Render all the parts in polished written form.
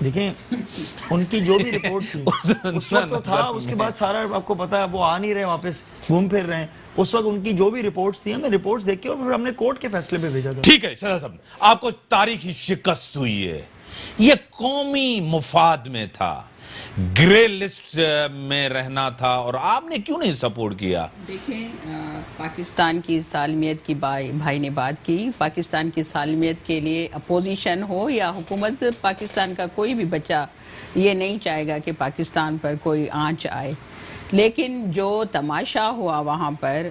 دیکھیں ان کی جو بھی رپورٹ تھی اس وقت تو تھا, اس کے بعد سارا آپ کو پتا ہے وہ آ نہیں رہے, واپس گھوم پھر رہے ہیں. اس وقت ان کی جو بھی رپورٹس تھی ہمیں رپورٹس دیکھ کے اور پھر ہم نے کورٹ کے فیصلے پہ بھیجا تھا. ٹھیک ہے شہزاد صاحب, آپ کو تاریخی شکست ہوئی ہے, یہ قومی مفاد میں تھا, گرے لسٹ میں رہنا تھا, اور آپ نے کیوں نہیں سپورٹ کیا؟ دیکھیں پاکستان کی سالمیت کی بھائی نے بات کی, پاکستان کی سالمیت کے لیے اپوزیشن ہو یا حکومت, پاکستان کا کوئی بھی بچہ یہ نہیں چاہے گا کہ پاکستان پر کوئی آنچ آئے. لیکن جو تماشا ہوا وہاں پر,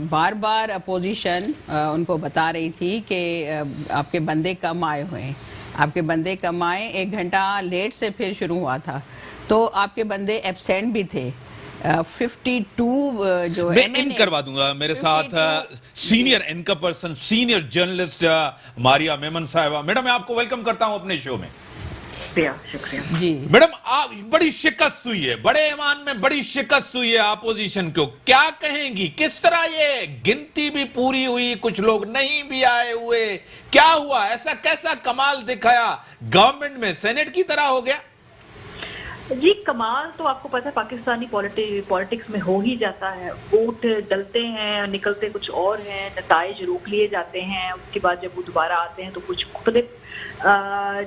بار بار اپوزیشن ان کو بتا رہی تھی کہ آپ کے بندے کم آئے ہوئے ہیں, آپ کے بندے کم آئے, 1 گھنٹہ لیٹ سے پھر شروع ہوا تھا تو آپ کے بندے ایبسینٹ بھی تھے. 52 جو میں ان کروا دوں گا, میرے ساتھ senior anchor person, senior journalist Maria Memon صاحبہ. میڈم میں آپ کو ویلکم کرتا ہوں اپنے شو میں. شکریہ. جی میڈم آپ بڑی شکست ہوئی ہے, بڑے ایوان میں بڑی شکست ہوئی ہے اپوزیشن کو, کیا کہیں گی؟ کس طرح یہ گنتی بھی پوری ہوئی, کچھ لوگ نہیں بھی آئے ہوئے, کیا ہوا, ایسا کیسا کمال دکھایا گورنمنٹ میں, سینٹ کی طرح ہو گیا؟ جی کمال تو آپ کو پتا ہے پاکستانی پولیٹکس میں ہو ہی جاتا ہے. ووٹ ڈلتے ہیں, نکلتے کچھ اور ہیں, نتائج روک لیے جاتے ہیں, اس کے بعد جب وہ دوبارہ آتے ہیں تو کچھ مختلف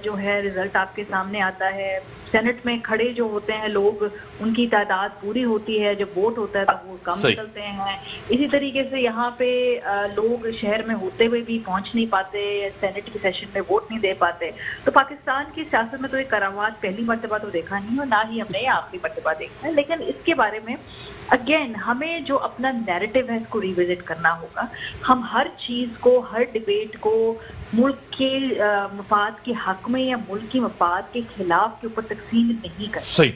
جو ہے رزلٹ آپ کے سامنے آتا ہے. سینٹ میں کھڑے جو ہوتے ہیں لوگ, ان کی تعداد پوری ہوتی ہے, جب ووٹ ہوتا ہے تو وہ کم نکلتے ہیں. اسی طریقے سے یہاں پہ لوگ شہر میں ہوتے ہوئے بھی پہنچ نہیں پاتے, سینٹ کی سیشن میں ووٹ نہیں دے پاتے. تو پاکستان کی سیاست میں تو ایک کراوات پہلی مرتبہ تو دیکھا نہیں, اور نہ ہی ہم نے آخری مرتبہ دیکھا ہے. لیکن اس کے بارے میں اگین ہمیں جو اپنا نیریٹو ہے اس کو ریوزٹ کرنا ہوگا. ہم ہر چیز کو, ہر ڈیبیٹ کو ملک کے مفاد کے حق میں یا ملک کے مفاد کے خلاف کے اوپر تقسیم نہیں کرتے. صحیح.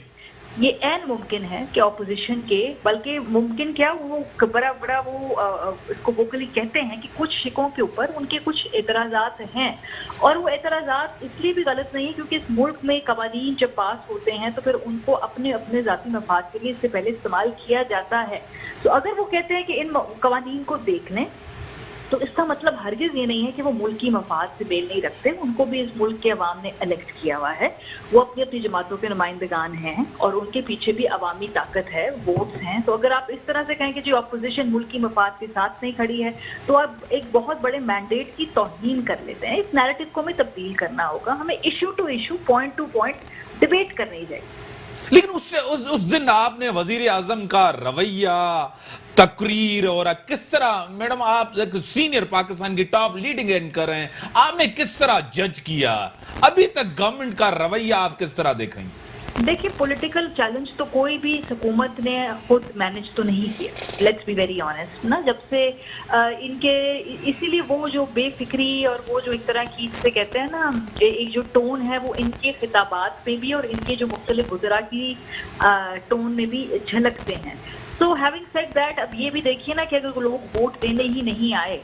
یہ عین ممکن ہے کہ اپوزیشن کے, بلکہ ممکن کیا وہ بڑا وہ اس کو ووکلی کہتے ہیں کہ کچھ شکوں کے اوپر ان کے کچھ اعتراضات ہیں, اور وہ اعتراضات اس لیے بھی غلط نہیں کیونکہ اس ملک میں قوانین جب پاس ہوتے ہیں تو پھر ان کو اپنے ذاتی مفاد کے لیے اس سے پہلے استعمال کیا جاتا ہے. تو اگر وہ کہتے ہیں کہ ان قوانین کو دیکھ لیں تو اس کا مطلب ہرگز یہ نہیں ہے کہ وہ ملکی مفاد سے میل نہیں رکھتے. ان کو بھی اس ملک کے عوام نے الیکٹ کیا ہوا ہے, وہ اپنی اپنی جماعتوں کے نمائندگان ہیں, اور ان کے پیچھے بھی عوامی طاقت ہے, ووٹس ہیں. تو اگر آپ اس طرح سے کہیں کہ جو اپوزیشن ملکی مفاد کے ساتھ نہیں کھڑی ہے تو آپ ایک بہت بڑے مینڈیٹ کی توہین کر لیتے ہیں. اس نیریٹو کو ہمیں تبدیل کرنا ہوگا, ہمیں issue to issue, point to point debate کرنی چاہیے. لیکن اس دن آپ نے وزیر اعظم کا رویہ, تقریر, اور کس طرح, میڈم آپ سینئر پاکستان کی ٹاپ لیڈنگ اینکر ہیں, آپ نے کس طرح جج کیا؟ ابھی تک گورنمنٹ کا رویہ آپ کس طرح دیکھ رہی ہیں؟ دیکھیے پولیٹیکل چیلنج تو کوئی بھی حکومت نے خود مینج تو نہیں کیا, لیٹس بی ویری آنیسٹ نا. جب سے ان کے اسی لیے وہ جو بے فکری اور وہ جو ایک طرح کی جسے کہتے ہیں نا ایک جو ٹون ہے وہ ان کے خطابات پہ بھی اور ان کے جو مختلف وزراء کی ٹون میں بھی جھلکتے ہیں. سو ہیونگ سیڈ دیٹ, اب یہ بھی دیکھیے نا کہ اگر لوگ ووٹ دینے ہی نہیں آئے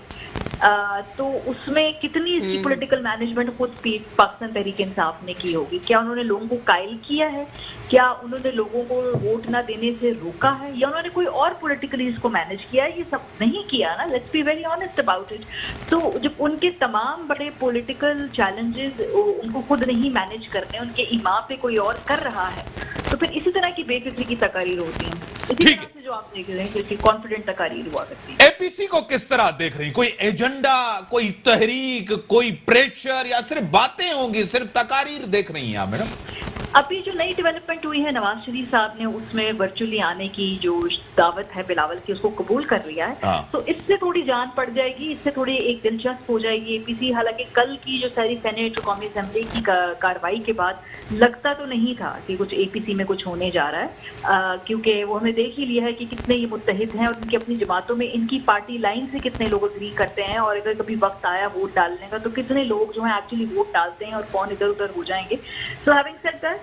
تو اس میں کتنی اس کی پولیٹیکل مینجمنٹ خود پاکستان تحریک انصاف نے کی ہوگی. کیا انہوں نے لوگوں کو قائل کیا ہے, کیا انہوں نے لوگوں کو ووٹ نہ دینے سے روکا ہے, یا انہوں نے کوئی اور پولیٹیکلی اس کو مینج کیا ہے؟ یہ سب نہیں کیا نا, let's be very honest about it. تو جب ان کے تمام بڑے پولیٹیکل چیلنجز ان کو خود نہیں مینج کرنے, ان کے ایما پہ کوئی اور کر رہا ہے, تو پھر اسی طرح کی بے فکری کی تقاریر ہوتی ہیں. اسی طرح سے جو آپ دیکھ رہے ہیں کہ کانفیڈنٹ تقاریر ہوا کرتی ہے. اے پی سی کو کس طرح دیکھ رہی ہیں؟ کوئی ایجنڈا, کوئی تحریک, کوئی پریشر, یا صرف باتیں ہوں گی, صرف تقاریر دیکھ رہی ہیں آپ میڈم؟ ابھی جو نئی ڈیولپمنٹ ہوئی ہے, نواز شریف صاحب نے اس میں ورچولی آنے کی جو دعوت ہے بلاول کی اس کو قبول کر لیا ہے. تو اس سے تھوڑی جان پڑ جائے گی, اس سے تھوڑی ایک دلچسپ ہو جائے گی اے پی سی. حالانکہ کل کی جو ساری سینیٹ اور قومی اسمبلی کی کارروائی کے بعد لگتا تو نہیں تھا کہ کچھ اے پی سی میں کچھ ہونے جا رہا ہے, کیونکہ وہ ہمیں دیکھ ہی لیا ہے کہ کتنے یہ متحد ہیں اور ان کی اپنی جماعتوں میں ان کی پارٹی لائن سے کتنے لوگ اگری کرتے ہیں, اور اگر کبھی وقت آیا ووٹ ڈالنے کا تو کتنے لوگ جو ہیں ایکچولی ووٹ ڈالتے ہیں اور کون ادھر ادھر ہو جائیں گے. So having said that,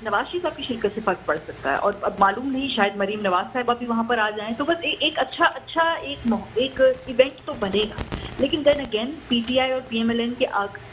Nawaz Sharif صاحب کی شرکت سے فرق پڑ سکتا ہے, اور اب معلوم نہیں شاید مریم نواز صاحبہ بھی وہاں پر آ جائیں, تو بس ایک اچھا ایک ایونٹ تو بنے گا. لیکن then again P T I اور پی ایم ایل این کے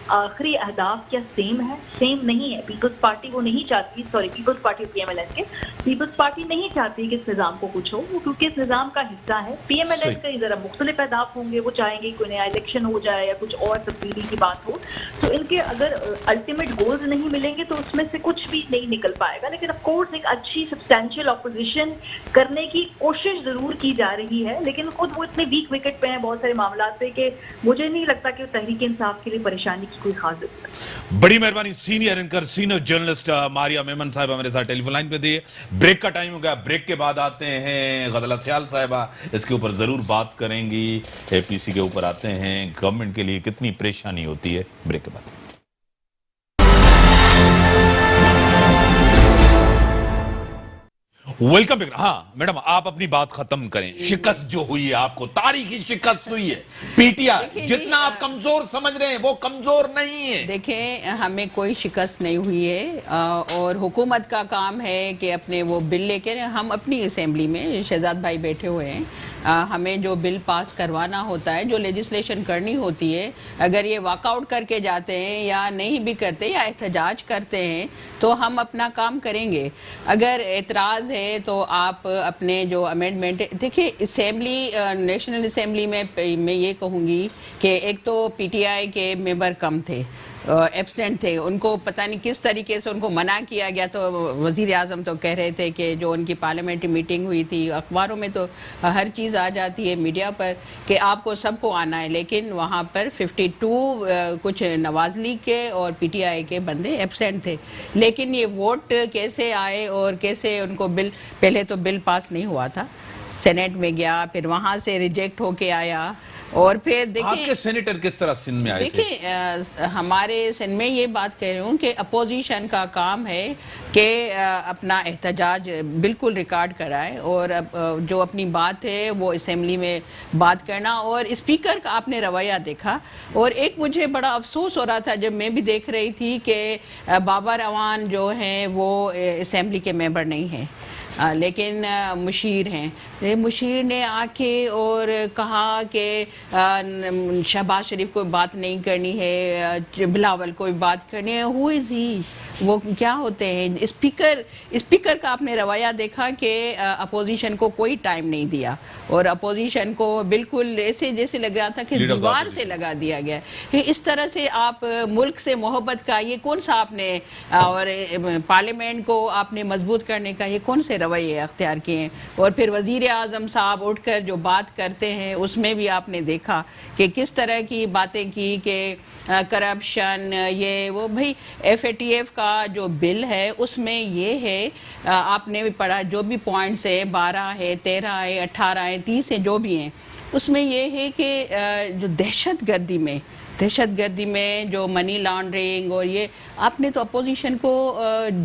آخری اہداف کیا سیم ہے؟ سیم نہیں ہے. پیپلز پارٹی وہ نہیں چاہتی، پیپلز پارٹی اور پی ایم ایل این کے پیپلز پارٹی نہیں چاہتی کہ اس نظام کو کچھ ہو، وہ کیونکہ اس نظام کا حصہ ہے. پی ایم ایل این کے ذرا مختلف اہداف ہوں گے، وہ چاہیں گے کوئی نیا الیکشن ہو جائے یا کچھ اور تبدیلی کی بات ہو. تو ان کے اگر الٹیمیٹ گولز نہیں ملیں گے تو اس میں سے کچھ بھی نہیں نکل پائے گا. لیکن آف کورس ایک اچھی سبسٹینشیل اپوزیشن کرنے کی کوشش ضرور کی جا رہی ہے، لیکن خود وہ اتنے ویک وکٹ پہ ہیں بہت سارے معاملات پہ کہ مجھے نہیں لگتا کہ تحریک انصاف کے لیے پریشانی کی کوئی خاص ضرورت ہے. بڑی مہربانی. Senior anchor, senior journalist Maria Memon صاحبہ ہمارے ساتھ ٹیلی فون لائن پہ دیے. بریک کا ٹائم ہو گیا، بریک کے بعد آتے ہیں غزلہ خیال صاحبہ، اس کے اوپر ضرور بات کریں گی. اے پی سی کے اوپر آتے ہیں، گورنمنٹ کے لیے کتنی پریشانی ہوتی ہے. بریک کے بعد ویلکم بیک. ہاں میڈم، آپ اپنی بات ختم کریں. شکست جو ہوئی ہے آپ کو، تاریخی شکست ہوئی ہے. پی ٹی آئی جتنا آپ کمزور سمجھ رہے ہیں وہ کمزور نہیں ہے. دیکھیں، ہمیں کوئی شکست نہیں ہوئی ہے، اور حکومت کا کام ہے کہ اپنے وہ بل لے کے، ہم اپنی اسمبلی میں شہزاد بھائی بیٹھے ہوئے ہیں، ہمیں جو بل پاس کروانا ہوتا ہے، جو لیجسلیشن کرنی ہوتی ہے، اگر یہ واک آؤٹ کر کے جاتے ہیں یا نہیں بھی کرتے یا احتجاج کرتے ہیں تو ہم اپنا کام کریں گے. اگر اعتراض ہے تو آپ اپنے جو امینڈمنٹ دیکھیں. اسمبلی، نیشنل اسمبلی میں یہ کہوں گی کہ ایک تو پی ٹی آئی کے ممبر کم تھے، ایبسینٹ تھے، ان کو پتہ نہیں کس طریقے سے ان کو منع کیا گیا. تو وزیر اعظم تو کہہ رہے تھے کہ جو ان کی پارلیمنٹری میٹنگ ہوئی تھی، اخباروں میں تو ہر چیز آ جاتی ہے، میڈیا پر، کہ آپ کو سب کو آنا ہے، لیکن وہاں پر 52 کچھ نواز لیگ کے اور پی ٹی آئی کے بندے ایبسینٹ تھے. لیکن یہ ووٹ کیسے آئے اور کیسے ان کو بل، پہلے تو بل پاس نہیں ہوا تھا، سینیٹ میں گیا، پھر وہاں سے ریجیکٹ ہو کے آیا. اور پھر دیکھیں آپ کے سینیٹر کس طرح سندھ میں آئے تھے؟ دیکھیں، ہمارے سندھ میں یہ بات کہہ رہی ہوں کہ اپوزیشن کا کام ہے کہ اپنا احتجاج بالکل ریکارڈ کرائے، اور جو اپنی بات ہے وہ اسمبلی میں بات کرنا. اور اسپیکر کا آپ نے رویہ دیکھا، اور ایک مجھے بڑا افسوس ہو رہا تھا جب میں بھی دیکھ رہی تھی کہ بابر اعوان جو ہیں وہ اسمبلی کے ممبر نہیں ہیں، لیکن مشیر ہیں. مشیر نے آ کے اور کہا کہ شہباز شریف کو بات نہیں کرنی ہے، بلاول کو بات کرنی ہے. ہو از ہی؟ وہ کیا ہوتے ہیں؟ اسپیکر کا آپ نے رویہ دیکھا کہ اپوزیشن کو کوئی ٹائم نہیں دیا، اور اپوزیشن کو بالکل ایسے جیسے لگ رہا تھا کہ دیوار سے لگا دیا گیا. اس طرح سے آپ ملک سے محبت کا یہ کون سا آپ نے، اور پارلیمنٹ کو آپ نے مضبوط کرنے کا یہ کون سے رویے اختیار کیے ہیں؟ اور پھر وزیر اعظم صاحب اٹھ کر جو بات کرتے ہیں اس میں بھی آپ نے دیکھا کہ کس طرح کی باتیں کی کہ کرپشن، یہ وہ. بھائی ایف اے ٹی ایف کا جو بل ہے اس میں یہ ہے، آپ نے بھی پڑھا، جو بھی پوائنٹس ہیں 12 ہے، 13 ہے، 18 ہے، 30 ہیں، جو بھی ہیں، اس میں یہ ہے کہ جو دہشت گردی میں جو منی لانڈرنگ، اور یہ آپ نے تو اپوزیشن کو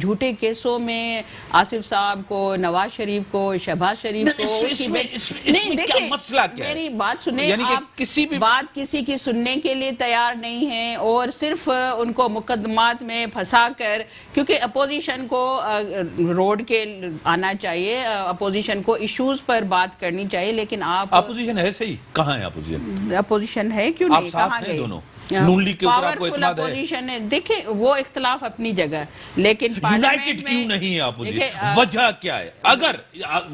جھوٹے کیسوں میں آصف صاحب کو، نواز شریف کو، شہباز شریف کو، کیا مسئلہ کیا ہے؟ میری بات سنیں. یعنی کہ آپ کسی بھی بات کسی کی سننے کے لیے تیار نہیں ہیں، اور صرف ان کو مقدمات میں پھنسا کر، کیونکہ اپوزیشن کو روڈ کے آنا چاہیے، اپوزیشن کو ایشوز پر بات کرنی چاہیے. لیکن آپ اپوزیشن ہے صحیح، کہاں ہے اپوزیشن؟ اپوزیشن ہے کیوں آپ نہیں، ساتھ کہاں ہیں گئی؟ دونوں؟ نون لیگ کے اوپر آپ کو اعتماد ہے؟ اپوزیشن ہے. دیکھیں وہ اختلاف اپنی جگہ، لیکن یونائٹڈ کیوں نہیں ہے اپوزیشن؟ وجہ کیا ہے؟ اگر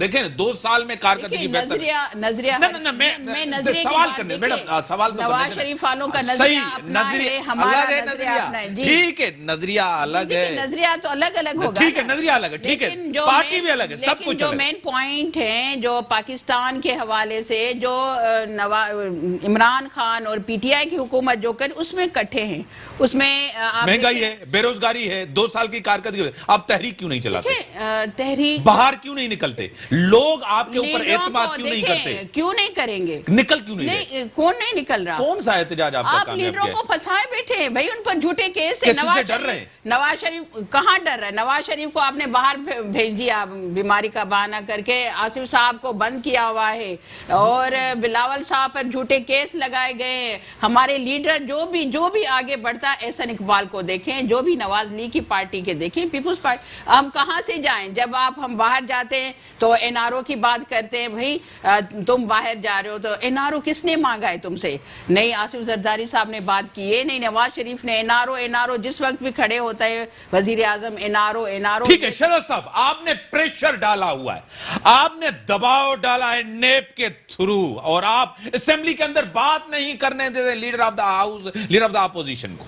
دیکھیں 2 سال میں کارکردگی بہتر نظریہ میں سوال کرنے، میڈم سوال تو نواز شریف والوں کا نظریہ اپنا ہے، ہمارا نظریہ اپنا ہے. ٹھیک ہے، نظریہ الگ ہے، نظریہ تو الگ الگ ہوگا. ٹھیک ہے، نظریہ الگ ہے، ٹھیک ہے، پارٹی بھی الگ ہے، سب کچھ جو الگ ہے. مین پوائنٹ ہیں جو پاکستان کے حوالے سے، جو عمران خان اور پی ٹی آئی کی حکومت جو کر، اس میں کٹھے ہیں. اس میں مہنگائی ہے، بے روزگاری ہے، 2 سال کی کارکردگی ہے. آپ تحریک کیوں نہیں چلاتے؟ تحریک باہر کیوں نہیں نکلتے؟ لوگ آپ کے اوپر اعتماد کیوں نہیں کرتے؟ کیوں نہیں کریں گے؟ نکل کیوں نہیں رہے؟ کون نہیں نکل رہا؟ کون سا احتجاج آپ کا آپ کامیاب لیڈروں کیا ہے؟ کو پھنسائے بیٹھے ہیں بھائی، ان پر جھوٹے کیس ہے. کسی سے ڈر رہے ہیں؟ نواز شریف کہاں ڈر رہا ہے؟ نواز شریف کو آپ نے باہر بھیج دیا بیماری کا بہانہ کر کے، آصف صاحب کو بند کیا ہوا ہے، اور بلاول صاحب پر جھوٹے کیس لگائے گئے. ہمارے لیڈر جو جو بھی آگے بڑھتا ہے احسن اقبال کو دیکھیں, جو بھی نواز لیگ کی پارٹی کے دیکھیں, پیپلز پارٹی, ہم کہاں سے جائیں؟ جب ہم باہر جاتے ہیں تو این آر او کی بات کرتے ہیں, بھائی تم باہر جا رہے ہو تو این آر او کس نے مانگا ہے تم سے؟ نہیں آصف زرداری صاحب نے بات کی ہے, نہیں نواز شریف نے این آر او جس وقت بھی کھڑے ہوتا ہے وزیر اعظم این آر او. ٹھیک ہے شہزاد صاحب, آپ نے پریشر ڈالا ہوا ہے, آپ نے دباؤ ڈالا ہے نیب کے تھرو, اور آپ اسمبلی کے اندر بات نہیں کرنے دیتے leader of the house, leader of the opposition کو.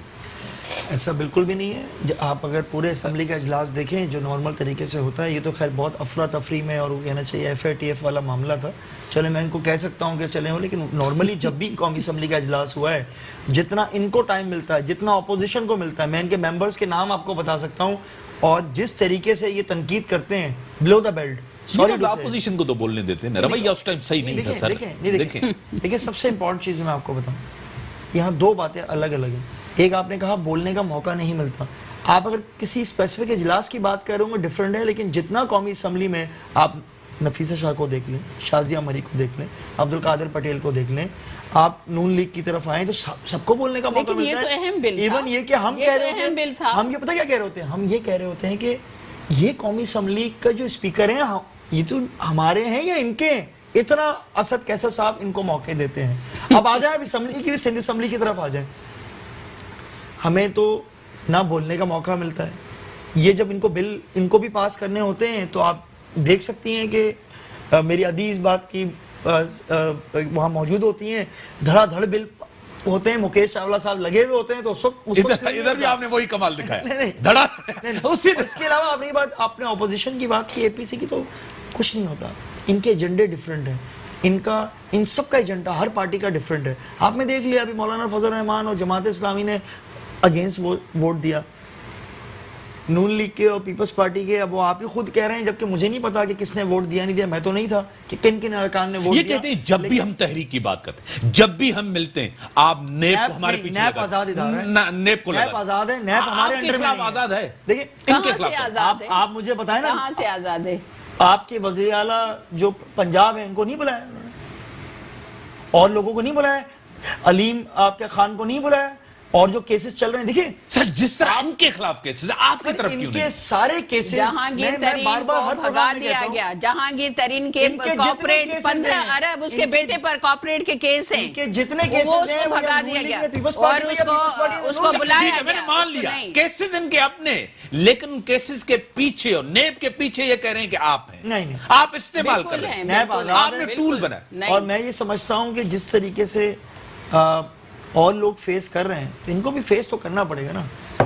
ایسا بالکل بھی نہیں ہے. آپ اگر پورے اسمبلی کا اجلاس دیکھیں جو نارمل طریقے سے ہوتا ہے, یہ تو خیر بہت افراتفری میں اور وہ کہنا چاہیے ایف اے ٹی ایف والا معاملہ تھا, چلے میں ان کو کہہ سکتا ہوں کہ چلے ہوں, لیکن نارملی جب بھی قومی اسمبلی کا اجلاس ہوا ہے, جتنا ان کو ٹائم ملتا ہے, جتنا اپوزیشن کو ملتا ہے, میں ان کے ممبرز کے نام آپ کو بتا سکتا ہوں, اور جس طریقے سے یہ تنقید کرتے ہیں بلو دا بیلٹ, اپوزیشن کو تو بولنے دیتے ہیں, رویہ اس ٹائم صحیح نہیں تھا سر. دیکھیں سب سے امپورٹنٹ چیز میں آپ کو بتاؤں, یہاں دو باتیں الگ الگ ہیں. ایک آپ نے کہا بولنے کا موقع نہیں ملتا, آپ اگر کسی اسپیسیفک اجلاس کی بات کر رہے ہوں گے ڈیفرنٹ ہے, لیکن جتنا قومی اسمبلی میں آپ نفیسہ شاہ کو دیکھ لیں, شازیہ مری کو دیکھ لیں, عبد القادر پٹیل کو دیکھ لیں, آپ نون لیگ کی طرف آئیں تو سب کو بولنے کا موقع ملتا ہے. ایون یہ کہ ہم کہہ رہے ہوتے ہیں, ہم یہ پتہ کیا کہہ رہے ہوتے ہیں, ہم یہ کہہ رہے ہوتے ہیں کہ یہ قومی اسمبلی کا جو اسپیکر ہیں یہ تو ہمارے ہیں یا ان کے ہیں, اتنا اسد کیسر صاحب ان کو موقع دیتے ہیں. اب آ جائیں اب اسمبلی کی, سندھ اسمبلی کی طرف آ جائیں, ہمیں تو نہ بولنے کا موقع ملتا ہے. یہ جب ان کو بل ان کو بھی پاس کرنے ہوتے ہیں تو آپ دیکھ سکتی ہیں کہ میری عدی اس بات کی وہاں موجود ہوتی ہیں, دھڑا دھڑ بل ہوتے ہیں, مکیش چاولہ صاحب لگے ہوئے ہوتے ہیں, تو ادھر بھی آپ نے وہی کمال دکھایا, دھڑا. اس کے علاوہ اپنی بات, آپ نے اپوزیشن کی بات کی, اے پی سی کی, تو کچھ نہیں ہوتا. ان کے ایجنڈے ڈیفرنٹ ہیں, ان سب کا ایجنڈا ہر پارٹی کا ڈیفرنٹ ہے. آپ نے دیکھ لیا ابھی مولانا فضل الرحمان اور جماعت اسلامی نے اگینسٹ ووٹ دیا, نون لیگ کے اور پیپلز پارٹی کے. اب وہ آپ ہی خود کہہ رہے ہیں, جبکہ مجھے نہیں پتا کہ کس نے ووٹ دیا نہیں دیا, میں تو نہیں تھا کہ کن کن ارکان نے ووٹ دیا. یہ کہتے ہیں جب بھی ہم تحریک کی بات کرتے ہیں, جب بھی ہم ملتے ہیں, آپ نیب کو ہمارے پیچھے نیب آزاد ادارہ ہے, نیب کو نیب آزاد ہے, نیب ہمارے انڈر میں آزاد ہے. دیکھیں ان کے خلاف آپ مجھے بتائیں نا, کہاں سے آزاد ہے؟ آپ کے وزیر اعلیٰ جو پنجاب ہیں ان کو نہیں بلایا, اور لوگوں کو نہیں بلایا, علیم آپ کے خان کو نہیں بلایا, اور جو کیسز چل رہے ہیں دیکھیں سر, جس طرح ان کے خلاف کیسز, آپ کی طرف کیوں نہیں؟ ان کے سارے کیسز جہانگیر ترین کو بھگا دیا گیا, جہانگیر ترین کے کارپوریٹ 15 ارب اس کے بیٹے پر کارپوریٹ کے کیس ہیں, کہ جتنے کیسز ہیں وہ بھگا دیا گیا اور اس کو بلایا گیا. میں نے مان لیا کیسز ان کے اپنے, لیکن کیسز کے پیچھے اور نیب کے پیچھے یہ کہہ رہے ہیں کہ آپ ہیں, نہیں آپ استعمال کر رہے ہیں, آپ نے ٹول بنا. اور میں یہ سمجھتا ہوں کہ جس طریقے سے اور لوگ فیس کر رہے ہیں تو ان کو بھی فیس تو کرنا پڑے گا نا.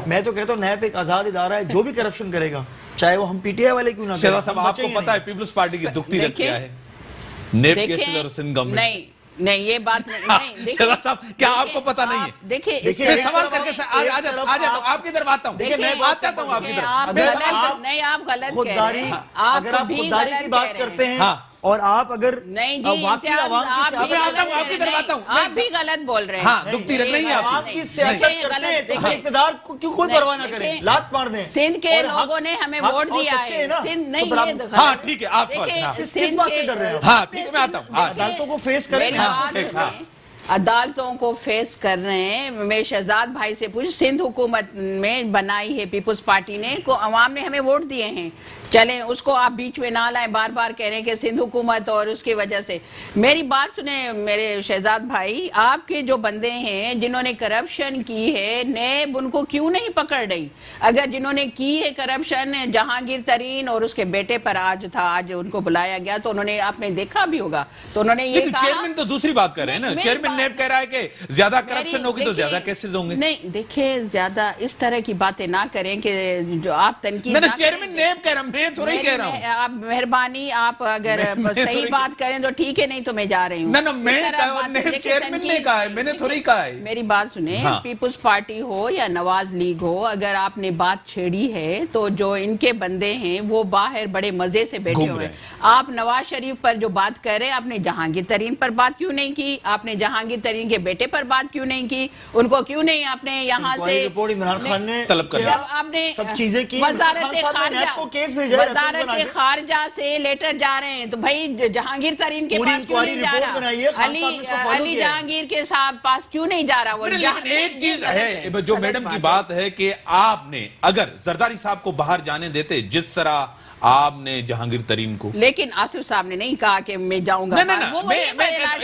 میں تو کہتا ہوں نیب ایک آزاد ادارہ ہے, جو بھی کرپشن کرے گا چاہے وہ ہم پی ٹی آئی والے کیوں نہ کریں. شہزاد صاحب آپ کو پتا ہے پیپلز پارٹی کی دکھتی رکھ کیا ہے, نیب کیسز اور سندھ گورنمنٹ. نہیں یہ بات نہیں. شہزاد صاحب کیا آپ کو پتا نہیں ہے؟ دیکھیں میں سوال کر کے آ جاتا ہوں, آپ کی طرف آتا ہوں, میں آتا ہوں آپ کی طرف. نہیں آپ غلط کہہ رہے ہیں, اگر آپ خودداری کی بات کرتے ہیں اور آپ اگر واقعی عوام کی آپ بھی غلط بول رہے ہیں. ہاں دکھتی رکھ نہیں ہے, عوام کی سیاست کرتے ہیں تو اقتدار کو کیوں کوئی پرواہ نہ کرے, لات مار دیں. سندھ کے لوگوں نے ہمیں ووٹ دیا ہے, سندھ نہیں, ہاں ٹھیک ہے آپ کس بات سے ڈر رہے ہیں؟ ہاں ٹھیک ہے میں آتا ہوں. عدالتوں کو فیس کریں, عدالتوں کو فیس کر رہے ہیں. میں شہزاد بھائی سے پوچھ, سندھ حکومت میں بنائی ہے پیپلز پارٹی نے, کو عوام نے ہمیں ووٹ دیے ہیں, چلیں اس کو آپ بیچ میں نہ لائیں, بار بار کہہ رہے ہیں کہ سندھ حکومت اور اس کی وجہ سے. میری بات سنیں میرے شہزاد بھائی, آپ کے جو بندے ہیں جنہوں نے کرپشن کی ہے, نیب ان کو کیوں نہیں پکڑ رہی؟ اگر جنہوں نے کی ہے کرپشن, جہانگیر ترین اور اس کے بیٹے پر آج ان کو بلایا گیا, تو انہوں نے, آپ نے دیکھا بھی ہوگا, تو انہوں نے یہ کہا. چیئرمین تو دوسری بات کر رہے ہیں نا, چیئرمین نیب کہہ رہا ہے کہ زیادہ کرپشن ہوگی تو زیادہ کیسز ہوں گے. نہیں دیکھیں, زیادہ اس طرح کی باتیں نہ کریں کہ جو آپ تنقید. میں نے چیئرمین نیب کہہ رہا ہوں, میں تھوڑا ہی کہہ رہا ہوں. آپ مہربانی, آپ اگر صحیح بات کریں تو ٹھیک ہے, نہیں تو میں جا رہی ہوں. نہ میں کہا, چیئرمین نے کہا ہے, میں نے تھوڑا ہی کہا ہے. میری بات سنیں, پیپلز پارٹی ہو یا نواز لیگ ہو, اگر آپ نے بات چھیڑی ہے تو جو ان کے بندے ہیں وہ باہر بڑے مزے سے بیٹھے ہوئے ہیں. آپ نواز شریف پر جو بات کر رہے ہیں, آپ نے جہانگیر ترین پر بات کیوں نہیں کی؟ آپ نے جہاں جہانگیر ترین کے بیٹے پر بات کیوں نہیں کی؟ ان کو کیوں نہیں آپ نے یہاں سے رپورٹ عمران خان نے طلب کر جب آپ نے سب چیزیں کی، وزارت خارجہ سے لیٹر جا رہے ہیں تو بھائی جہانگیر ترین کے پاس کیوں نہیں جا رہا؟ علی جہانگیر کے پاس کیوں نہیں جا رہا؟ وہ لیکن ایک چیز ہے جو میڈم کی بات ہے کہ آپ نے اگر زرداری صاحب کو باہر جانے دیتے جس طرح آپ نے جہانگیر ترین کو، لیکن آصف صاحب نے نہیں کہا کہ میں جاؤں گا.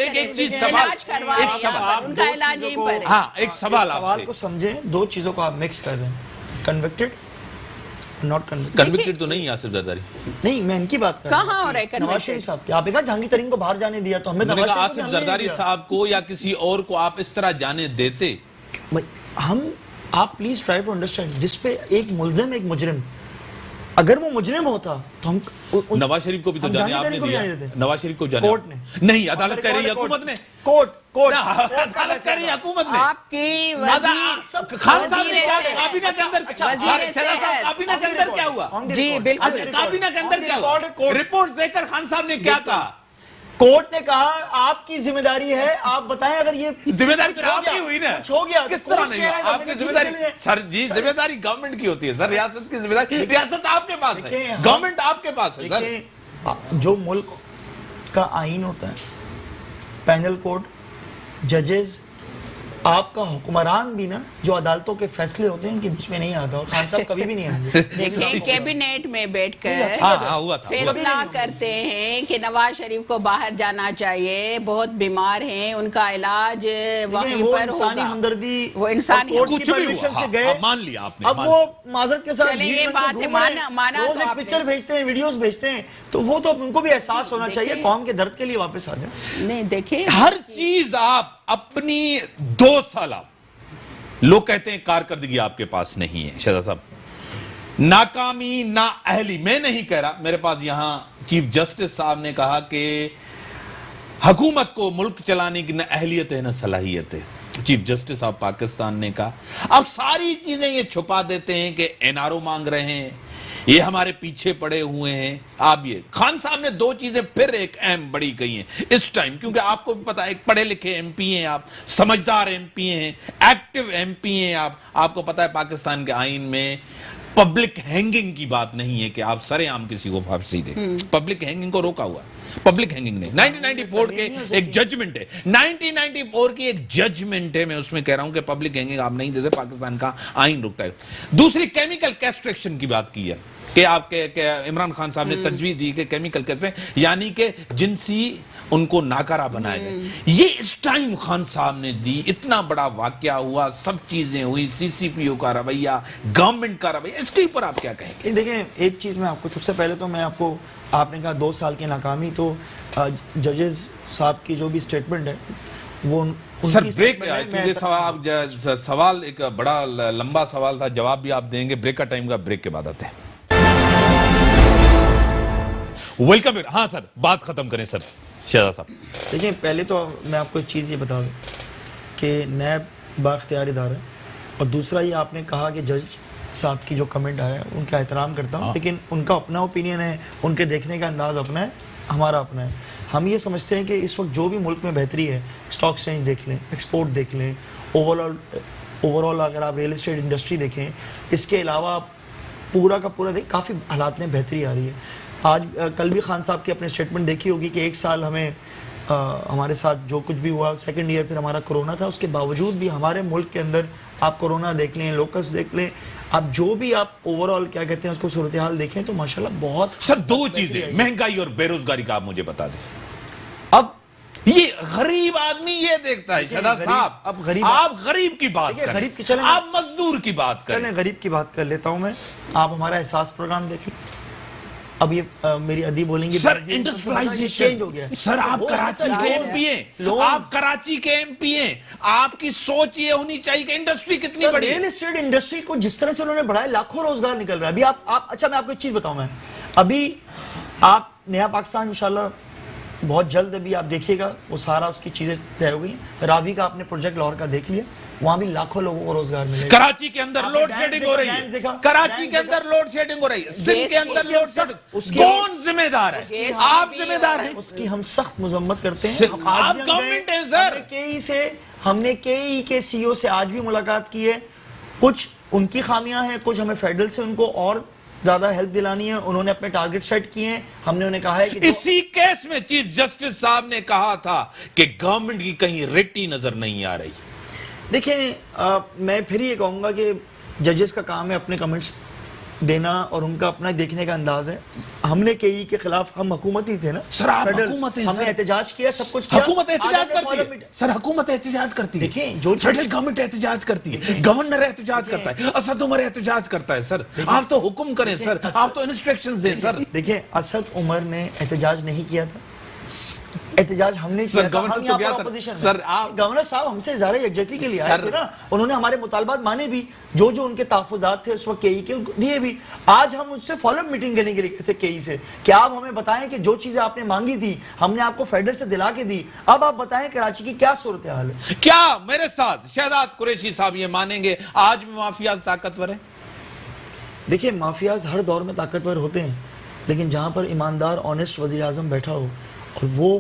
ایک چیز سوال، ان کا علاج یہیں پر ہے. ہاں ایک سوال آپ سوال کو سمجھیں، دو چیزوں کو آپ مکس کر رہے ہیں، کنوکٹڈ ناٹ کنوکٹڈ تو نہیں آصف زرداری. نہیں، میں ان کی بات کر رہا ہوں. کہاں ہو رہا ہے نواز شریف صاحب کی آپ نے کہا جہانگیر ترین کو باہر جانے دیا تو ہمیں میں نے کہا آصف زرداری صاحب کو یا کسی اور کو آپ اس طرح جانے دیتے؟ آپ پلیز ٹرائی ٹو انڈرسٹینڈ، جس پہ ایک ملزم ایک مجرم، اگر وہ مجرم ہوتا تو ہم نواز شریف کو بھی تو جانے آپ نے دیا. نواز شریف کو جانے کورٹ نے نہیں، عدالت کہہ رہی ہے حکومت نے. عدالت کہہ رہی ہے حکومت نے. آپ کی خان صاحب نے کہا کابینہ کے اندر کابینہ کے اندر کیا ہوا؟ جی بالکل، کابینہ کے اندر کیا ہوا؟ رپورٹ دے کر خان صاحب نے کیا کہا؟ کورٹ نے کہا آپ کی ذمہ داری ہے، آپ بتائیں اگر یہ ذمہ داری تو آپ کی ہوئی نا، ہو گیا کس طرح نہیں ہوا؟ آپ کی ذمہ داری سر جی، ذمہ داری گورنمنٹ کی ہوتی ہے سر، ریاست کی ذمہ داری، ریاست آپ کے پاس ہے، گورنمنٹ آپ کے پاس ہے سر. جو ملک کا آئین ہوتا ہے، پینل کوڈ، ججز، آپ کا حکمران بھی نا، جو عدالتوں کے فیصلے ہوتے ہیں ان کے بیچ میں نہیں آتا، اور خان صاحب کبھی بھی نہیں آئیں گے. دیکھیں کیبنیٹ میں بیٹھ کر فیصلہ کرتے ہیں کہ نواز شریف کو باہر جانا چاہیے، بہت بیمار ہیں، ان کا علاج وہیں پر ہوگا. انسانی ہمدردی، وہ انسانی کچھ بھی ہوا، مان لیا آپ نے. اب وہ معذرت کے ساتھ چلیں یہ بات ہے، مانا روز ایک پکچر بھیجتے ہیں، ویڈیوز بھیجتے ہیں، تو وہ تو ان کو بھی احساس ہونا چاہیے قوم کے درد کے لیے واپس آ جائیں. نہیں دیکھیں، ہر چیز آپ اپنی 2 سالہ، لوگ کہتے ہیں کارکردگی آپ کے پاس نہیں ہے شہزاد صاحب، ناکامی نااہلی، میں نہیں کہہ رہا، میرے پاس یہاں چیف جسٹس صاحب نے کہا کہ حکومت کو ملک چلانے کی نہ اہلیت ہے نہ صلاحیت ہے. چیف جسٹس آف پاکستان نے کہا. اب ساری چیزیں یہ چھپا دیتے ہیں کہ این آر او مانگ رہے ہیں، یہ ہمارے پیچھے پڑے ہوئے ہیں. آپ یہ خان صاحب نے 2 چیزیں پھر ایک اہم بڑی کہی ہیں اس ٹائم، کیونکہ آپ کو بھی پتا ہے ایک پڑھے لکھے ایم پی ہیں آپ، سمجھدار ایم پی ہیں، ایکٹیو ایم پی ہیں آپ کو پتا ہے پاکستان کے آئین میں پبلک ہینگنگ کی بات نہیں ہے کہ آپ سر عام کسی کو پھانسی دیں. پبلک ہینگنگ کو روکا ہوا ہے، پبلک ہینگنگ نہیں. 1994 کے ایک ججمنٹ ہے، 1994 کی ایک ججمنٹ ہے، میں اس میں کہہ رہا ہوں کہ پبلک ہینگنگ آپ نہیں دیتے، پاکستان کا آئین رکتا ہے. دوسری کیمیکل کیسٹریکشن کی بات کی ہے کہ آپ کے عمران خان صاحب نے تجویز دی کہ کیمیکل کیسٹریکشن یعنی کہ جنسی ان کو ناکارہ بنایا گئے. یہ اس ٹائم خان صاحب نے دی، اتنا بڑا واقعہ ہوا، سب چیزیں ہوئی، سی سی پی او کا رویہ، گورنمنٹ کا رویہ، اس کے اوپر آپ کیا کہیں گے؟ دیکھیں ایک چیز میں آپ کو، سب سے پہلے تو میں آپ نے کہا 2 سال کی ناکامی، تو ججز صاحب کی جو بھی سٹیٹمنٹ ہے وہ سر بریک، کیونکہ سوال ایک بڑا لمبا سوال تھا، جواب بھی آپ دیں گے، بریک کا ٹائم کا، بریک کے بعد آتے ہیں. ویلکم. ہاں سر بات ختم کریں سر شہزاد صاحب. دیکھیں پہلے تو میں آپ کو ایک چیز یہ بتا دوں کہ نیب بااختیار ادارہ ہے، اور دوسرا یہ آپ نے کہا کہ جج صاحب کی جو کمنٹ آیا ان کا احترام کرتا ہوں، لیکن ان کا اپنا اوپینین ہے، ان کے دیکھنے کا انداز اپنا ہے، ہمارا اپنا ہے. ہم یہ سمجھتے ہیں کہ اس وقت جو بھی ملک میں بہتری ہے، اسٹاک ایکسچینج دیکھ لیں، ایکسپورٹ دیکھ لیں، اوور آل اگر آپ ریل اسٹیٹ انڈسٹری دیکھیں، اس کے علاوہ پورا کا پورا دیکھ کافی حالات میں بہتری آ رہی ہے. آج کل بھی خان صاحب کی اپنے سٹیٹمنٹ دیکھی ہوگی کہ 1 سال ہمارے ساتھ جو کچھ بھی ہوا، سیکنڈ ایئر پھر ہمارا کرونا تھا، اس کے باوجود بھی ہمارے ملک کے اندر آپ کرونا دیکھ لیں، لوکس دیکھ لیں، آپ جو بھی آپ اوور آل کیا کہتے ہیں اس کو صورتحال دیکھیں تو ماشاءاللہ بہت. سر 2 چیزیں، مہنگائی اور بے روزگاری کا آپ مجھے بتا دیں. اب یہ غریب آدمی یہ دیکھتا ہے شہزاد صاحب، آپ غریب کی بات کریں، آپ مزدور کی بات کریں. چلیں غریب کی بات کر لیتا ہوں میں. آپ ہمارا احساس پروگرام دیکھ لیں. اب یہ میری عدی بولیں گے سر انڈسٹریلائزیشن ہو گیا. سر آپ کراچی کے ایم پی ہیں، آپ کراچی کے ایم پی ہیں، آپ کی سوچ یہ ہونی چاہیے کہ انڈسٹری کتنی بڑی ہے. ریل اسٹیٹ انڈسٹری کو جس طرح سے انہوں نے بڑھایا، لاکھوں روزگار نکل رہا ہے. ابھی آپ اچھا میں آپ کو ایک چیز بتاؤں، میں ابھی آپ نیا پاکستان انشاءاللہ بہت جلد ابھی آپ دیکھیے گا، وہ سارا اس کی چیزیں طے ہو گئی ہیں. راوی کا آپ نے پروجیکٹ لاہور کا دیکھ لیا، وہاں بھی لاکھوں لوگوں کو روزگار ملے گا. کراچی کے اندر لوڈ شیڈنگ ہو رہی ہے, کراچی کے اندر لوڈ شیڈنگ ہو رہی ہے, سندھ کے اندر لوڈ شیڈنگ, کون ذمہ دار ہے؟ آپ ذمہ دار ہیں. اس کی ہم سخت مذمت کرتے ہیں. آپ گورنمنٹ ہیں سر. ہم نے کے ای کے سی او سے آج بھی ملاقات کی ہے. کچھ ان کی خامیاں ہیں, کچھ ہمیں فیڈرل سے ان کو اور زیادہ ہیلپ دلانی ہے. انہوں نے اپنے ٹارگٹ سیٹ کیے ہیں, ہم نے انہیں کہا ہے کہ اسی کیس میں چیف جسٹس صاحب نے کہا تھا کہ گورنمنٹ کی کہیں رٹی نظر نہیں آ رہی. دیکھیں میں پھر یہ کہوں گا کہ ججز کا کام ہے اپنے کمنٹس دینا اور ان کا اپنا دیکھنے کا انداز ہے. ہم نے کے ای کے خلاف, ہم حکومت ہی تھے نا سر, آپ حکومت ہیں, ہم نے احتجاج کیا, سب کچھ کیا. حکومت احتجاج کرتی ہے سر, حکومت احتجاج کرتی ہے. دیکھیں جو فیڈرل گورنمنٹ احتجاج کرتی ہے, گورنر احتجاج کرتا ہے, اسد عمر احتجاج کرتا ہے. سر آپ تو حکم کریں سر, آپ تو انسٹرکشنز دیں سر. دیکھیں اسد عمر نے احتجاج نہیں کیا تھا, احتجاج ہم نے کیا تھا. ہم یہاں پر اپوزیشن میں. گورنر صاحب ہم سے اظہار یکجہتی کے لیے آئے تھے نا, انہوں نے ہمارے مطالبات مانے بھی, جو جو ان کے تحفظات تھے اس وقت کے ای کے دیے بھی. آج ہم ان سے فالو اپ میٹنگ کرنے کے لیے کہتے کے ای سے کہ آپ ہمیں بتائیں کہ جو چیزیں آپ نے مانگی تھی ہم نے آپ کو فیڈرل سے دلا کے دی, اب آپ بتائیں کراچی کی کیا صورتحال ہے. کیا میرے ساتھ شہزاد قریشی صاحب یہ مانیں گے آج بھی مافیاز طاقتور ہیں؟ دیکھیں مافیاز ہر دور میں طاقتور ہوتے ہیں, لیکن جہاں پر ایماندار آنیسٹ وزیر اعظم بیٹھا ہو اور وہ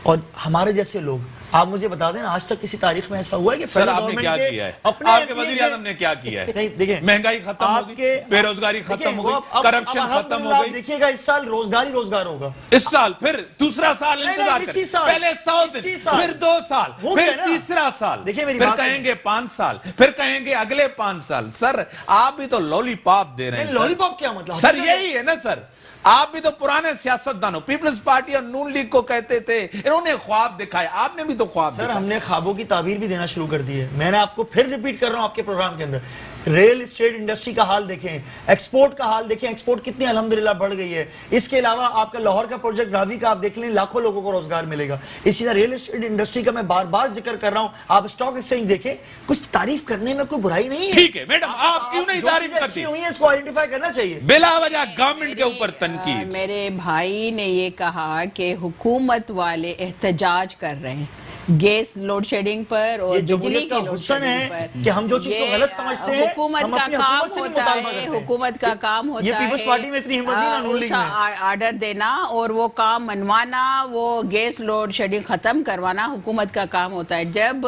اور ہمارے جیسے لوگ, آپ مجھے بتا دیں آج تک کسی تاریخ میں ایسا ہوا ہے کہ سر آپ نے کیا کیا ہے, آپ کے وزیر اعظم نے کیا کیا ہے؟ دیکھیں مہنگائی ختم ہو گئی, بے روزگاری ختم ہو گئی, کرپشن ختم ہو گئی. دیکھیے گا اس سال روزگار ہوگا, اس سال پھر دوسرا سال انتظار کریں, پہلے 100 دن, پھر 2 سال, پھر تیسرا سال, پھر کہیں گے 5 سال, پھر کہیں گے اگلے 5 سال. سر آپ بھی تو لولی پاپ دے رہے ہیں. لولی پاپ کیا مطلب سر یہی ہے نا سر, آپ بھی تو پرانے سیاستدانوں, پیپلز پارٹی اور نون لیگ کو کہتے تھے, انہوں نے خواب دکھائے, آپ نے بھی تو خواب دکھائے. سر ہم نے خوابوں کی تعبیر بھی دینا شروع کر دی ہے. میں نے آپ کو پھر ریپیٹ کر رہا ہوں آپ کے پروگرام کے اندر, ریل اسٹیٹ انڈسٹری کا حال دیکھیں, ایکسپورٹ کا حال دیکھیں, ایکسپورٹ کتنی الحمدللہ بڑھ گئی ہے. اس کے علاوہ آپ کا لاہور کا پروجیکٹ راوی کا آپ دیکھ لیں, لاکھوں لوگوں کو روزگار ملے گا. اسی طرح ریل اسٹیٹ انڈسٹری کا میں بار بار ذکر کر رہا ہوں, آپ اسٹاک ایکسچینج دیکھیں, کچھ تعریف کرنے میں کوئی برائی نہیں ہے. ٹھیک ہے میڈم, آپ کیوں نہیں تعریف کرتی؟ اس کو آئیڈینٹیفائی کرنا چاہیے. بلا وجہ گورنمنٹ کے اوپر تنقید. میرے بھائی نے یہ کہا کہ حکومت والے احتجاج کر رہے ہیں گیس لوڈ شیڈنگ پر اور بجلی کی لوڈ شیڈنگ پر, کہ ہم جو چیز کو غلط سمجھتے ہیں حکومت کا کام ہوتا ہے, حکومت کا کام ہوتا ہے یہ پیپلز پارٹی میں اتنی ہمت نہیں نا نون لیگ میں, آرڈر دینا اور وہ کام منوانا, وہ گیس لوڈ شیڈنگ ختم کروانا حکومت کا کام ہوتا ہے. جب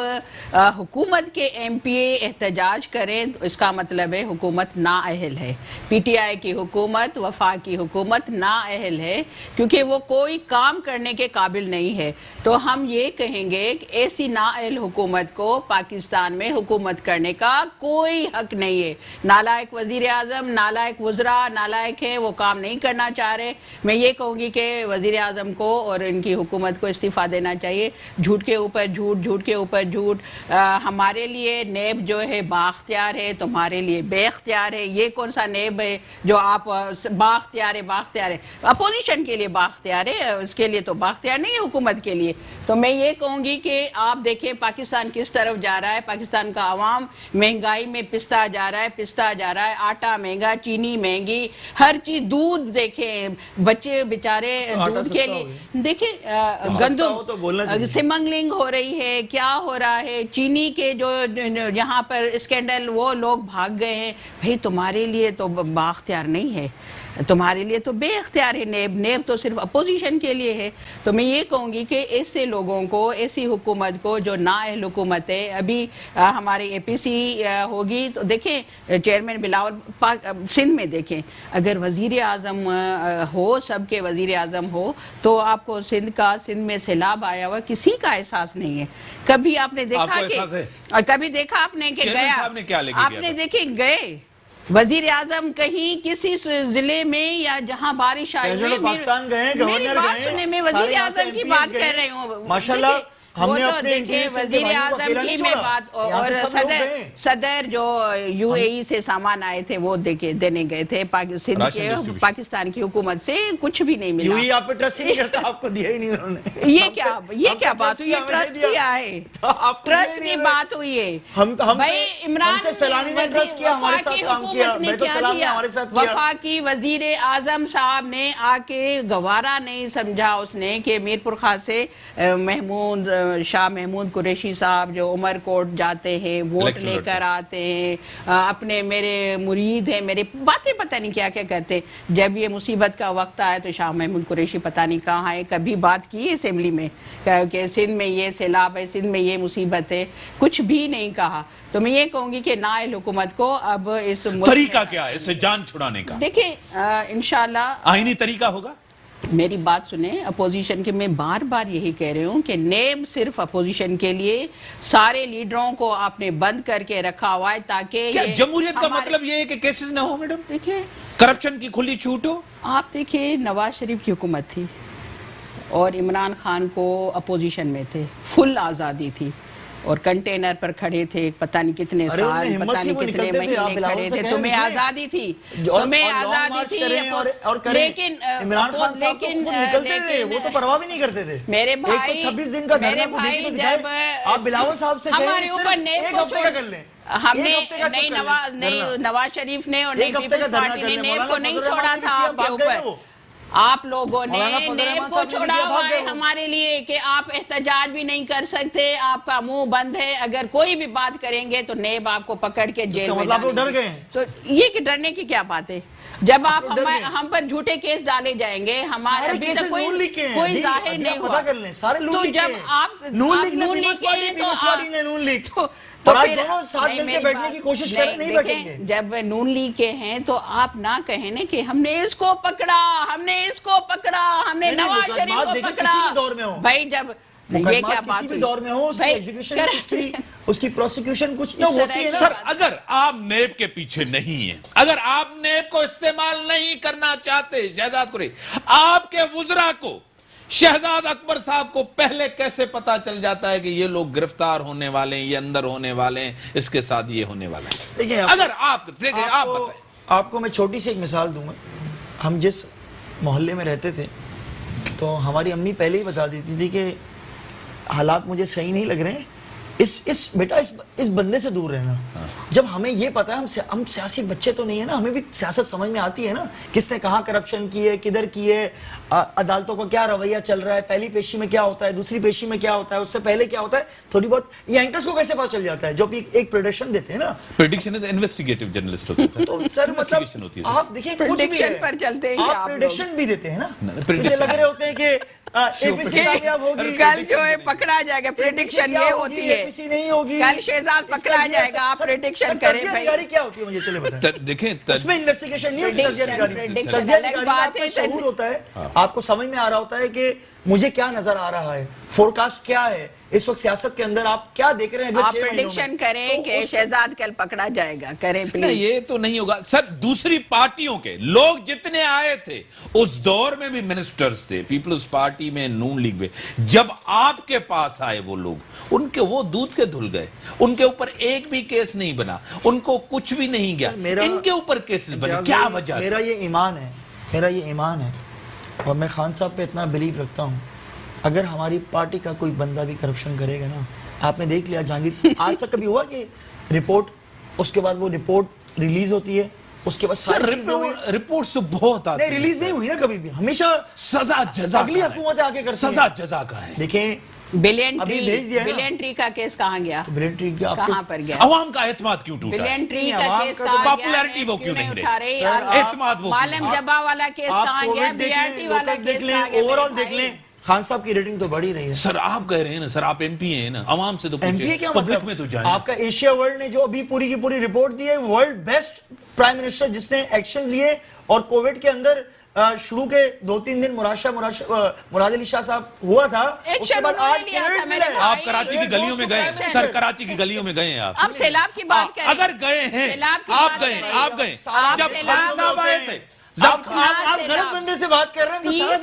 حکومت کے ایم پی اے احتجاج کریں تو اس کا مطلب ہے حکومت نااہل ہے. پی ٹی آئی کی حکومت, وفاق کی حکومت نااہل ہے کیونکہ وہ کوئی کام کرنے کے قابل نہیں ہے. تو ہم یہ کہیں گے ایسی نااہل حکومت کو پاکستان میں حکومت کرنے کا کوئی حق نہیں ہے. نالائق وزیر اعظم, نالائق وزراء نالائق ہیں, وہ کام نہیں کرنا چاہ رہے. میں یہ کہوں گی کہ وزیر اعظم کو اور ان کی حکومت کو استعفیٰ دینا چاہیے. جھوٹ کے اوپر جھوٹ, جھوٹ کے اوپر جھوٹ. ہمارے لیے نیب جو ہے بااختیار ہے, تمہارے لیے بے اختیار ہے. یہ کون سا نیب ہے جو آپ بااختیار ہے, اپوزیشن کے لیے بااختیار ہے, اس کے لیے تو بااختیار نہیں ہے حکومت کے لیے. تو میں یہ کہوں گی کہ آپ دیکھیں پاکستان کس طرف جا رہا ہے. پاکستان کا عوام مہنگائی میں پستا جا رہا ہے, آٹا مہنگا, چینی مہنگی, ہر چیز, دودھ دیکھیں, بچے بیچارے دودھ کے لیے دیکھیں, گندم سمگلنگ ہو رہی ہے, کیا ہو رہا ہے, چینی کے جو یہاں پر اسکینڈل وہ لوگ بھاگ گئے ہیں. بھئی تمہارے لیے تو بااختیار نہیں ہے, تمہارے لیے تو بے اختیار ہے نیب تو صرف اپوزیشن کے لیے ہے. تو میں یہ کہوں گی کہ ایسے لوگوں کو, ایسی حکومت کو جو نااہل حکومت ہے, ابھی ہمارے اے پی سی ہوگی تو دیکھیں چیئرمین بلاول, سندھ میں دیکھیں اگر وزیر اعظم ہو, سب کے وزیر اعظم ہو, تو آپ کو سندھ میں سیلاب آیا ہوا کسی کا احساس نہیں ہے. کبھی آپ نے دیکھا کہ کبھی دیکھا آپ نے کہ گیا, آپ نے دیکھے گئے وزیر اعظم کہیں کسی ضلع میں یا جہاں بارش آئی ہوئی, میری بات سنیں, میں وزیر اعظم کی بات کر رہی ہوں. ماشاءاللہ ہم نے دیکھیں وزیر اعظم کی میں بات, اور صدر جو یو اے ای سے سامان آئے تھے وہ دینے گئے تھے سندھ کے, پاکستان کی حکومت سے کچھ بھی نہیں ملا. یو اے آپ پہ ٹرسٹ نہیں کرتا, آپ کو دیا ہی نہیں انہوں نے. یہ کیا بات ہوئی ہے, ٹرسٹ کیا ہے, ٹرسٹ کی بات ہوئی ہے. بھائی عمران وفاقی حکومت نے کیا کیا, وفاقی وزیر اعظم صاحب نے آ کے گوارا نہیں سمجھا اس نے کہ میر پور خاص سے محمود شاہ محمود قریشی صاحب جو عمر کوٹ جاتے ہیں، ووٹ لے کر آتے ہیں، اپنے میرے مرید ہیں، میرے باتیں پتہ نہیں کیا کیا کرتے ہیں. جب یہ مصیبت کا وقت آیا تو شاہ محمود قریشی پتہ نہیں کہاں ہے. کبھی بات کی اسمبلی میں کہ سندھ میں یہ سیلاب ہے، سندھ میں یہ مصیبت ہے؟ کچھ بھی نہیں کہا. تو میں یہ کہوں گی کہ نائل حکومت کو اب اس طریقہ کیا ہے اس سے جان چھڑانے کا؟ دیکھیں انشاءاللہ آئینی طریقہ ہوگا. میری بات سنیں، اپوزیشن کے میں بار بار یہی کہہ رہی ہوں کہ نیب صرف اپوزیشن کے لیے سارے لیڈروں کو آپ نے بند کر کے رکھا ہوا ہے تاکہ کیا جمہوریت کا مطلب یہ ہے کہ کیسز نہ ہو میڈم؟ دیکھیں کرپشن کی کھلی چھوٹ ہو. آپ دیکھیں نواز شریف کی حکومت تھی اور عمران خان کو اپوزیشن میں تھے، فل آزادی تھی اور کنٹینر پر کھڑے تھے، پتہ نہیں کتنے سال، پتہ نہیں کتنے مہینے کھڑے تھے. تمہیں آزادی تھی، تمہیں آزادی تھی، لیکن وہ تو پرواہ بھی نہیں کرتے تھے. میرے بھائی 126 دن کا دھرنا کو دیکھیں تو دکھائے. آپ بلاول صاحب سے ہمارے اوپر ایک ہفتے کا کر لیں. ہم نے نواز شریف نے اور نئی پیپلز پارٹی نے نیب کو نہیں چھوڑا تھا آپ کے اوپر. آپ لوگوں نے نیب کو چھوڑا ہوا ہے ہمارے لیے کہ آپ احتجاج بھی نہیں کر سکتے، آپ کا منہ بند ہے. اگر کوئی بھی بات کریں گے تو نیب آپ کو پکڑ کے جیل میں ڈالیں گے. تو یہ کہ ڈرنے کی کیا بات ہے؟ جب آپ ہم پر جھوٹے کیس ڈالے جائیں گے، ہمارے ابھی تک کوئی ظاہر نہیں ہوا. تو جب آپ نون لیگ کے ہیں تو آج دونوں ساتھ مل کے بیٹھنے کی کوشش کریں، نہیں بیٹھیں گے. جب نون لیگ کے ہیں تو آپ نہ کہیں کہ ہم نے اس کو پکڑا، ہم نے اس کو پکڑا، ہم نے نواز شریف کو پکڑا. بھائی جب یہ کیا بات کسی بھی دور میں ہو، اس کی ایگزیکیوشن، اس کی پروسیکیوشن کچھ تو ہوتی ہے. سر اگر آپ نیب کے پیچھے نہیں ہیں، اگر آپ نیب کو استعمال نہیں کرنا چاہتے، شہزاد قریشی، آپ کے وزراء کو، شہزاد اکبر صاحب کو پہلے کیسے پتا چل جاتا ہے کہ یہ لوگ گرفتار ہونے والے ہیں، یہ اندر ہونے والے ہیں، اس کے ساتھ یہ ہونے والا ہے؟ دیکھیں اگر آپ بتائیں. آپ کو میں چھوٹی سی ایک مثال دوں گا. ہم جس محلے میں رہتے تھے تو ہماری امی پہلے ہی بتا دیتی تھی کہ حالات مجھے صحیح نہیں لگ رہے ہیں، بیٹا اس بندے سے دور رہنا. جب ہمیں یہ پتا ہے، ہم سیاسی بچے تو نہیں ہے نا، ہمیں بھی سیاست سمجھ میں آتی ہے نا، کس نے کہاں کرپشن کی ہے، کدھر کی ہے، عدالتوں کا کیا رویہ چل رہا ہے، پہلی پیشی میں کیا ہوتا ہے، دوسری پیشی میں کیا ہوتا ہے، اس سے پہلے کیا ہوتا ہے. تھوڑی بہت یہ اینکرز کو کیسے پتا چل جاتا ہے جو بھی ایک پریڈکشن دیتے ہیں نا. پریڈکشن ہے انویسٹیگیٹو جرنلسٹ ہوتے ہیں. تو سر مطلب آپ دیکھیں کچھ بھی ہے، آپ پریڈکشن بھی دیتے ہیں نا، مجھے لگ رہے ہوتے ہیں کہ کل جو ہے پکڑا جائے گا، پریڈکشن یہ ہوتی ہے، نہیں ہوگی، کل شہزاد پکڑا جائے گا. آپ پریڈکشن کریں بھائی. کیا ہوتی ہے مجھے چلے بتائیں. دیکھیں اس میں انویسٹیگیشن نہیں ہوتی، تجزیہ نگاری آپ کا شعور ہوتا ہے، آپ کو سمجھ میں آ رہا ہوتا ہے کہ مجھے کیا نظر آ رہا ہے، فورکاسٹ کیا ہے اس وقت سیاست کے اندر، آپ کیا دیکھ رہے ہیں. آپ پریڈکشن کریں کہ شہزاد کل پکڑا جائے گا، کریں پلیز. یہ تو نہیں ہوگا سر. دوسری پارٹیوں کے لوگ جتنے آئے تھے اس دور میں بھی منسٹرز تھے، پیپلز پارٹی میں، نون لیگ میں. جب آپ کے پاس آئے وہ لوگ، ان کے وہ دودھ کے دھل گئے، ان کے اوپر ایک بھی کیس نہیں بنا، ان کو کچھ بھی نہیں گیا. ان کے اوپر کیسز بنے، کیا وجہ؟ میرا یہ ایمان ہے اور میں خان صاحب پہ اتنا بلیو رکھتا ہوں، اگر ہماری پارٹی کا کوئی بندہ بھی کرپشن کرے گا نا، آپ نے دیکھ لیا جہانگیر، آج تک کبھی ہوا کہ رپورٹ، اس کے بعد وہ رپورٹ ریلیز ہوتی ہے، اس کے بعد سر رپورٹس تو بہت آتی ہیں، ریلیز نہیں ہوئی نا کبھی بھی، ہمیشہ سزا جزا اگلی حکومت آ کے کرتی ہے. سزا جزا کا ہے. دیکھیں بلین ٹری کا کیس کہاں گیا، کہاں پر گیا؟ عوام کا اعتماد کیوں ٹوٹا؟ بلین ٹری کا کیس کہاں گیا؟ پاپولیرٹی وہ کیوں نہیں اٹھا رہے؟ اعتماد وہ معلم جبا والا کیس کہاں گیا؟ بی آر ٹی والا کیس کہاں گیا؟ اوورال دیکھ لیں، خان صاحب کی ریٹنگ تو بڑھی رہی ہے. سر آپ کہہ رہے ہیں نا، سر آپ ایم پی ہیں نا، عوام سے تو پوچھیں، پبلک میں تو جائیں. آپ کا ایشیا ورلڈ نے جو ابھی پوری کی پوری رپورٹ دی ہے، ورلڈ بیسٹ پرائم منسٹر جس نے ایکشن لیے اور کووڈ کے اندر شروع کے 2-3 دن مراد علی شاہ صاحب ہوا تھا، اس کے بعد آج آپ کراچی کی گلیوں میں گئے، سر کراچی کی گلیوں میں گئے ہیں آپ. اب سیلاب کی بات کریں، اگر گئے ہیں، آپ گئے جب خان صاحب آئے تھے، آپ غلط بندے سے بات کر رہے ہیں، تو سارا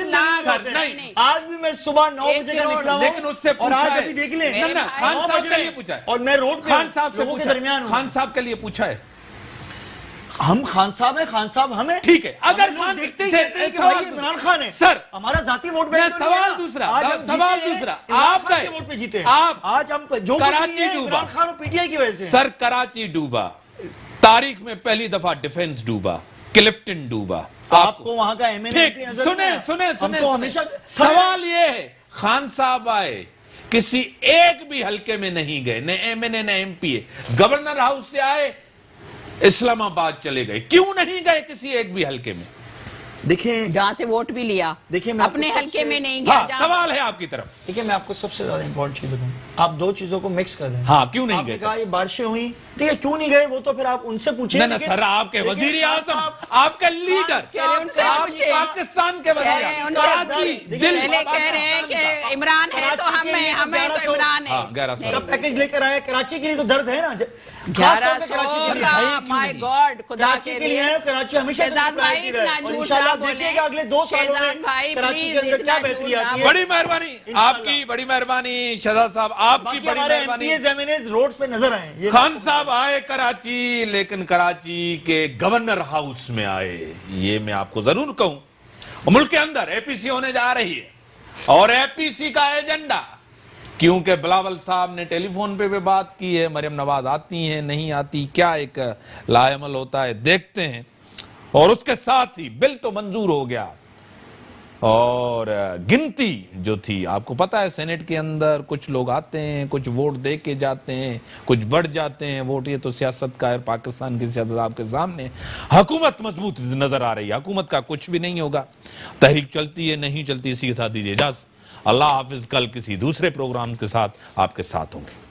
دن نہیں. آج بھی میں صبح 9 بجے کا نکلا ہوں، لیکن اس سے اور آج پوچھا ابھی دیکھ لیں خان صاحب کے لیے پوچھا ہے، اور میں روڈ پہ خان صاحب سے لوگوں کے پوچھا درمیان ہوں. خان صاحب کے لیے پوچھا ہے. ہم خان صاحب ہیں، خان صاحب ہمیں ٹھیک ہے. اگر خان دیکھتے ہی کہتے ہیں کہ بھائی عمران خان ہے، سر ہمارا ذاتی ووٹ میں سوال دوسرا آپ گئے ووٹ پہ جیتے ہیں. آپ آج ہم جو کراچی ڈوبا، عمران خان اور پی ٹی آئی کی وجہ سے. سر کراچی ڈوبا، تاریخ میں پہلی دفعہ ڈیفنس ڈوبا، کلفٹن ڈوبا. آپ کو وہاں کا ایم این اے سنیں سوال یہ ہے، خان صاحب آئے، کسی ایک بھی حلقے میں نہیں گئے, نہ ایم این اے نہ ایم پی اے. گورنر ہاؤس سے آئے, اسلام آباد چلے گئے, کیوں نہیں گئے کسی ایک بھی حلقے میں؟ دیکھیں جہاں سے ووٹ بھی لیا, دیکھیں میں اپنے حلقے میں نہیں ہاں, گیا. سوال ہے آپ کی طرف. دیکھیں میں آپ کو سب سے زیادہ امپورٹنٹ چیز بتاؤں, آپ دو چیزوں کو مکس کر رہے ہیں. ہاں, کیوں نہیں آپ گئے نے سر؟ کہا یہ بارشیں ہوئیں, دیکھیں کیوں نہیں گئے وہ تو پھر آپ ان سے پوچھیں. نہ سر, آپ کے وزیر اعظم, آپ کا لیڈر, آپ پاکستان کے وزیر اعظم, کراچی دل پہلے کہہ رہے ہیں کہ عمران ہے تو ہمیں تو عمران ہے. 1100 پیکج لے کر آئے, کراچی کے لیے تو درد ہے نا, 1100 کا, مائی گاڈ, خدا کراچی کے لیے ہے. کراچی ہمیشہ سے پرائرٹی رہا ہے, اور انشاءاللہ آپ دیکھیں کہ اگلے 2 سالوں میں کراچی کے اندر کیا بہتری آتی ہے. بڑی مہربانی آپ کی, بڑی مہربانی شہزاد صاحب, آپ کی بڑی مہربانی. روڈز پہ نظر آئے. خان صاحب آئے کراچی, لیکن کراچی کے گورنر ہاؤس میں آئے. یہ میں آپ کو ضرور کہوں, ملک کے اندر اے پی سی ہونے جا رہی ہے, اور اے پی سی کا ایجنڈا, کیونکہ بلاول صاحب نے ٹیلی فون پہ بات کی ہے, مریم نواز آتی ہیں نہیں آتی, کیا ایک لائحہ ہوتا ہے دیکھتے ہیں. اور اس کے ساتھ ہی بل تو منظور ہو گیا, اور گنتی جو تھی, آپ کو پتا ہے سینٹ کے اندر کچھ لوگ آتے ہیں, کچھ ووٹ دے کے جاتے ہیں, کچھ بڑھ جاتے ہیں ووٹ. یہ تو سیاست کا ہے, پاکستان کی سیاست آپ کے سامنے. حکومت مضبوط نظر آ رہی ہے, حکومت کا کچھ بھی نہیں ہوگا. تحریک چلتی ہے نہیں چلتی, اسی کے ساتھ دیجیے اجازت. اللہ حافظ, کل کسی دوسرے پروگرام کے ساتھ آپ کے ساتھ ہوں گے.